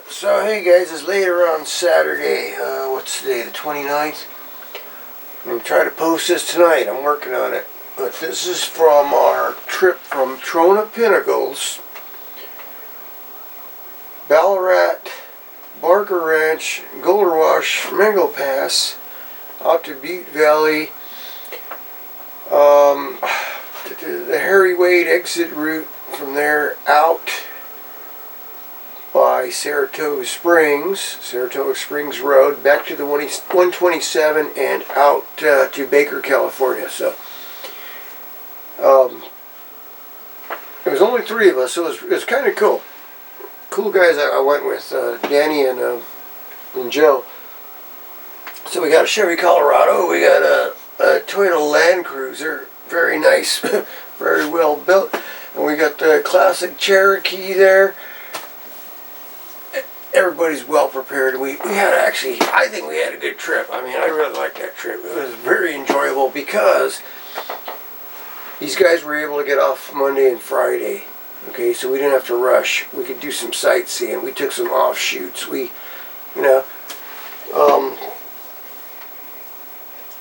So hey guys, it's later on Saturday. What's today, the 29th? I'm going to try to post this tonight. I'm working on it. But this is from our trip from Trona, Pinnacles, Ballarat, Barker Ranch, Wash, Mengele Pass, out to Butte Valley, the Harry Wade exit route from there out by Saratoga Springs Road, back to the 127 and out to Baker, California. So there was only 3 of us, so it was kind of cool. Cool guys I went with, Danny and Joe. So we got a Chevy Colorado, we got a Toyota Land Cruiser, very nice, very well built, and we got the classic Cherokee there. Everybody's well prepared. We had I think we had a good trip. I mean, I really liked that trip. It was very enjoyable because these guys were able to get off Monday and Friday. Okay, so we didn't have to rush. We could do some sightseeing. We took some offshoots.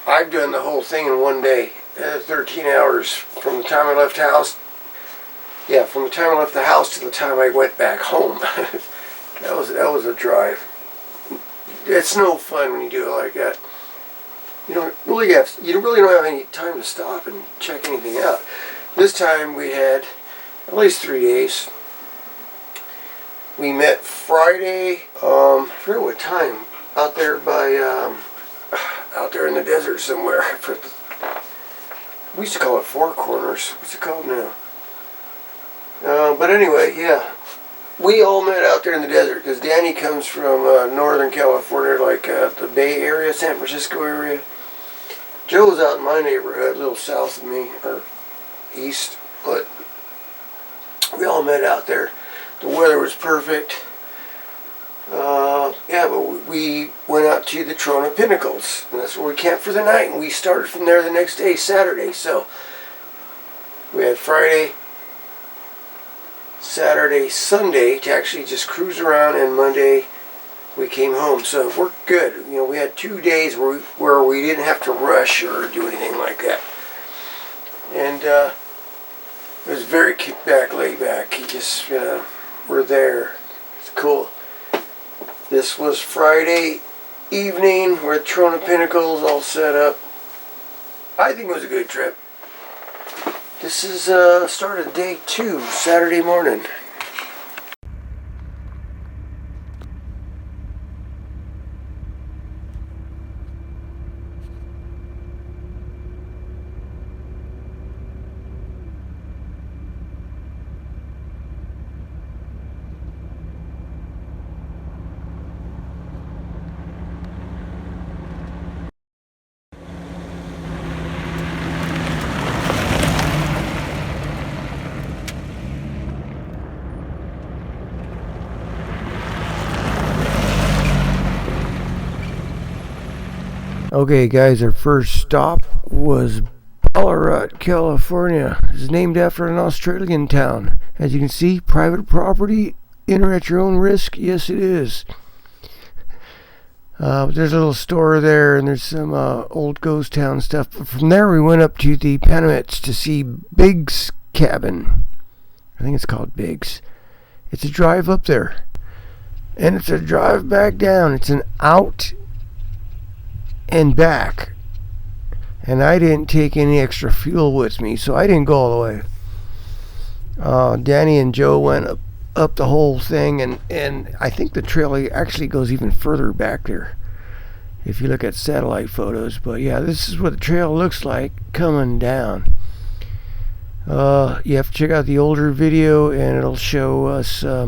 I've done the whole thing in one day. 13 hours from the time I left the house. Yeah, from the time I left the house to the time I went back home. That was a drive. It's no fun when you do it like that. You don't really don't have any time to stop and check anything out. This time we had at least 3 days. We met Friday, I forget what time, out there in the desert somewhere. We used to call it Four Corners. What's it called now? But anyway, yeah. We all met out there in the desert because Danny comes from Northern California, like the Bay Area, San Francisco area. Joe was out in my neighborhood, a little south of me, or east, but we all met out there. The weather was perfect. But we went out to the Trona Pinnacles, and that's where we camped for the night, and we started from there the next day, Saturday. So we had Friday, Saturday, Sunday to actually just cruise around, and Monday we came home. So we're good. We had 2 days where we didn't have to rush or do anything like that. And it was very kick back, laid back. You just we're there. It's cool. This was Friday evening. We're at Trona Pinnacles, all set up. I think it was a good trip. This is start of day 2, Saturday morning. Okay guys, our first stop was Ballarat, California. It's named after an Australian town. As you can see, private property, enter at your own risk. Yes, it is. There's a little store there, and there's some old ghost town stuff. But from there, we went up to the Pinnacles to see Biggs' cabin. I think it's called Biggs. It's a drive up there, and it's a drive back down. It's an out and back, and I didn't take any extra fuel with me, so I didn't go all the way. Danny and Joe went up the whole thing, and I think the trail actually goes even further back there if you look at satellite photos. But yeah, this is what the trail looks like coming down. You have to check out the older video, and it'll show us. I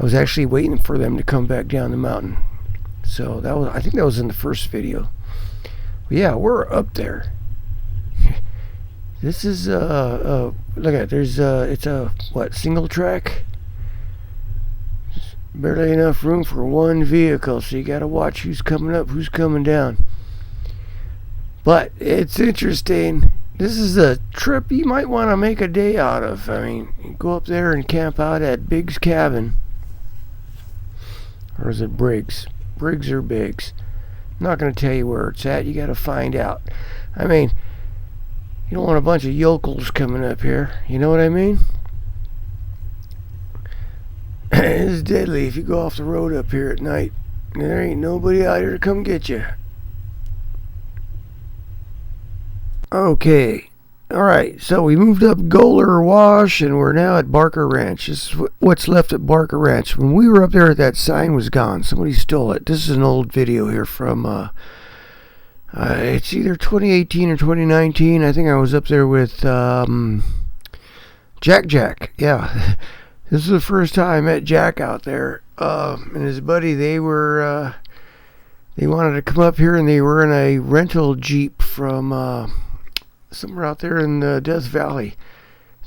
was actually waiting for them to come back down the mountain. So I think that was in the first video. But yeah, we're up there. This is look at there's it's a single track. Barely enough room for one vehicle, so you gotta watch who's coming up, who's coming down. But it's interesting. This is a trip you might want to make a day out of. I mean, go up there and camp out at Biggs' cabin. Or is it Briggs? Briggs or Biggs? I'm not going to tell you where it's at. You got to find out. I mean, you don't want a bunch of yokels coming up here. You know what I mean? It's deadly if you go off the road up here at night. There ain't nobody out here to come get you. Okay. Alright, so we moved up Goler Wash and we're now at Barker Ranch. This is what's left at Barker Ranch. When we were up there, that sign was gone. Somebody stole it. This is an old video here from, it's either 2018 or 2019. I think I was up there with Jack. Yeah. This is the first time I met Jack out there. And his buddy, they wanted to come up here and they were in a rental Jeep from somewhere out there in the Death Valley.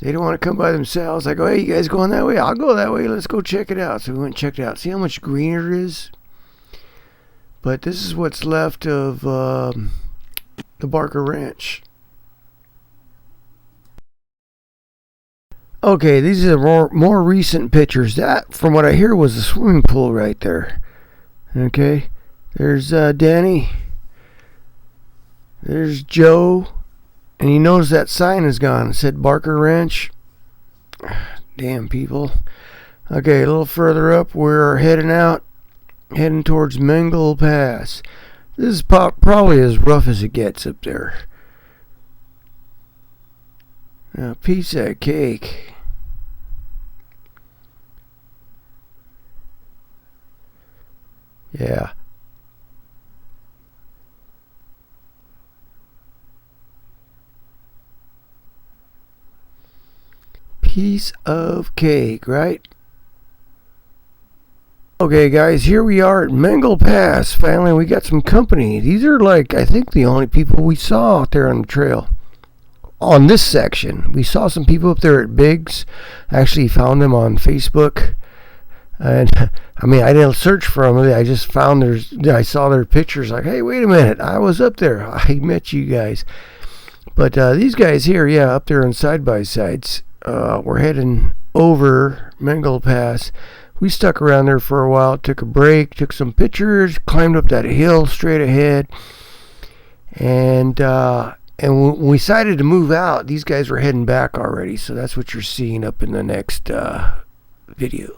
They don't want to come by themselves. I go, hey, you guys going that way? I'll go that way. Let's go check it out. So we went and checked it out. See how much greener it is? But this is what's left of the Barker Ranch. Okay, these are more recent pictures. That, from what I hear, was a swimming pool right there. Okay, there's Danny. There's Joe. And you notice that sign is gone. It said Barker Ranch. Damn people. Okay, a little further up, we're heading towards Mengele Pass. This is probably as rough as it gets up there. Now, piece of cake. Yeah. Piece of cake, right? Okay, guys, here we are at Mengele Pass. Finally, we got some company. These are like, I think, the only people we saw out there on the trail. On this section, we saw some people up there at Biggs. Actually found them on Facebook. And I mean, I didn't search for them. I just found I saw their pictures. Like, hey, wait a minute, I was up there. I met you guys. But these guys here, yeah, up there on side by sides. We're heading over Mengele Pass. We stuck around there for a while, took a break, took some pictures, climbed up that hill straight ahead, and when we decided to move out, these guys were heading back already. So that's what you're seeing up in the next video.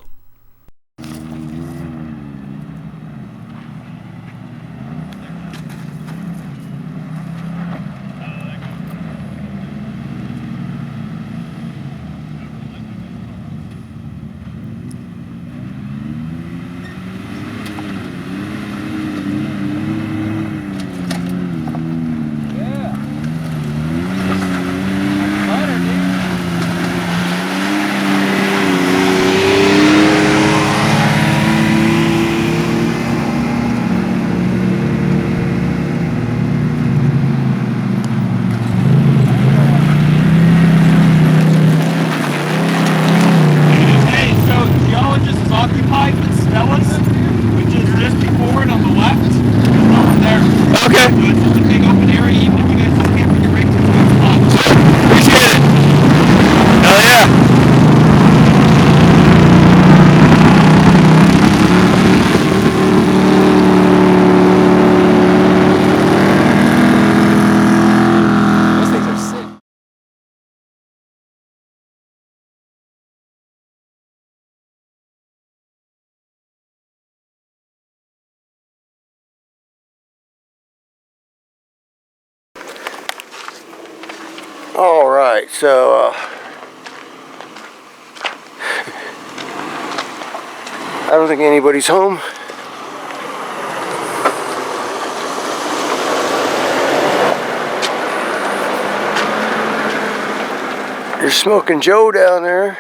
All right, so I don't think anybody's home. You're smoking Joe down there.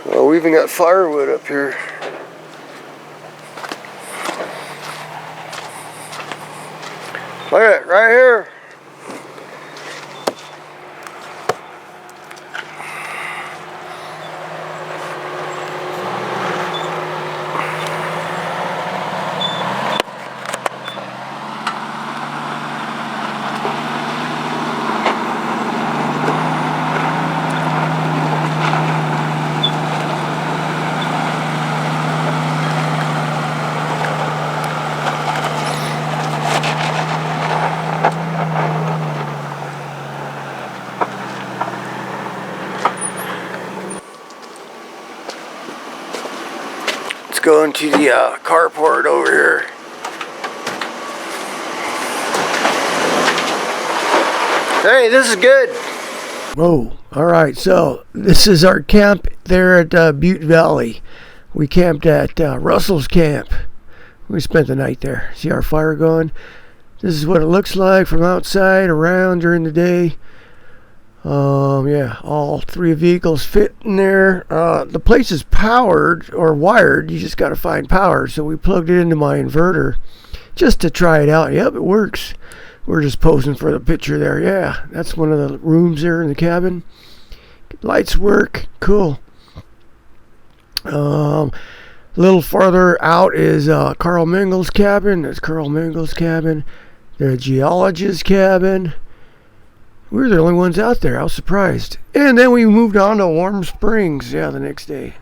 Well, we even got firewood up here. Look at it, right here. going to the carport over here. Hey, this is good. Whoa. All right, so this is our camp there at Butte Valley. We camped at Russell's camp. We spent the night there. See our fire going? This is what it looks like from outside around during the day. Yeah, all 3 vehicles fit in there. The place is powered or wired. You just got to find power. So we plugged it into my inverter just to try it out. Yep, it works. We're just posing for the picture there. Yeah, that's one of the rooms there in the cabin. Lights work. Cool. A little farther out is Carl Mengel's cabin. That's Carl Mengel's cabin. The geologist's cabin. We were the only ones out there. I was surprised. And then we moved on to Warm Springs, yeah, the next day.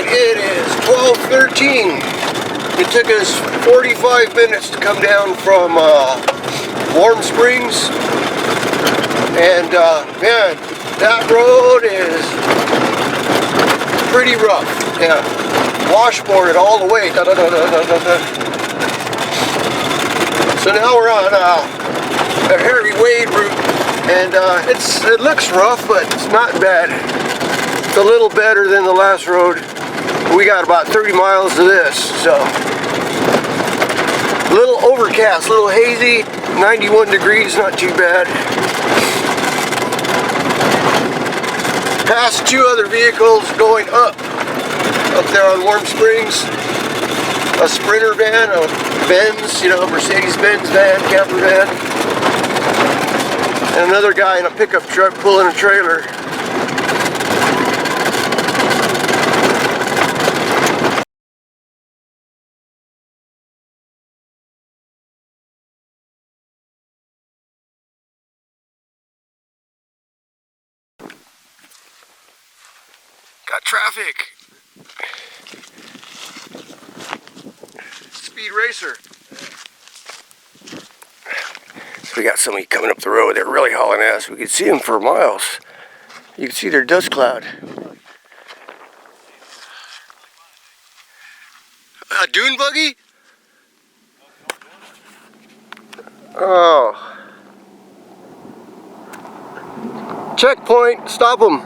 It is 12:13. It took us 45 minutes to come down from Warm Springs, and man, that road is pretty rough. Yeah, washboarded all the way. So now we're on a Harry Wade route, and it looks rough, but it's not bad. It's a little better than the last road. We got about 30 miles of this, so a little overcast, a little hazy, 91 degrees, not too bad. Passed 2 other vehicles going up there on Warm Springs. A Sprinter van, a Benz, Mercedes-Benz van, camper van, and another guy in a pickup truck pulling a trailer. Got traffic. Speed racer. So we got somebody coming up the road. They're really hauling ass. We could see them for miles. You can see their dust cloud. A dune buggy? Oh. Checkpoint. Stop them.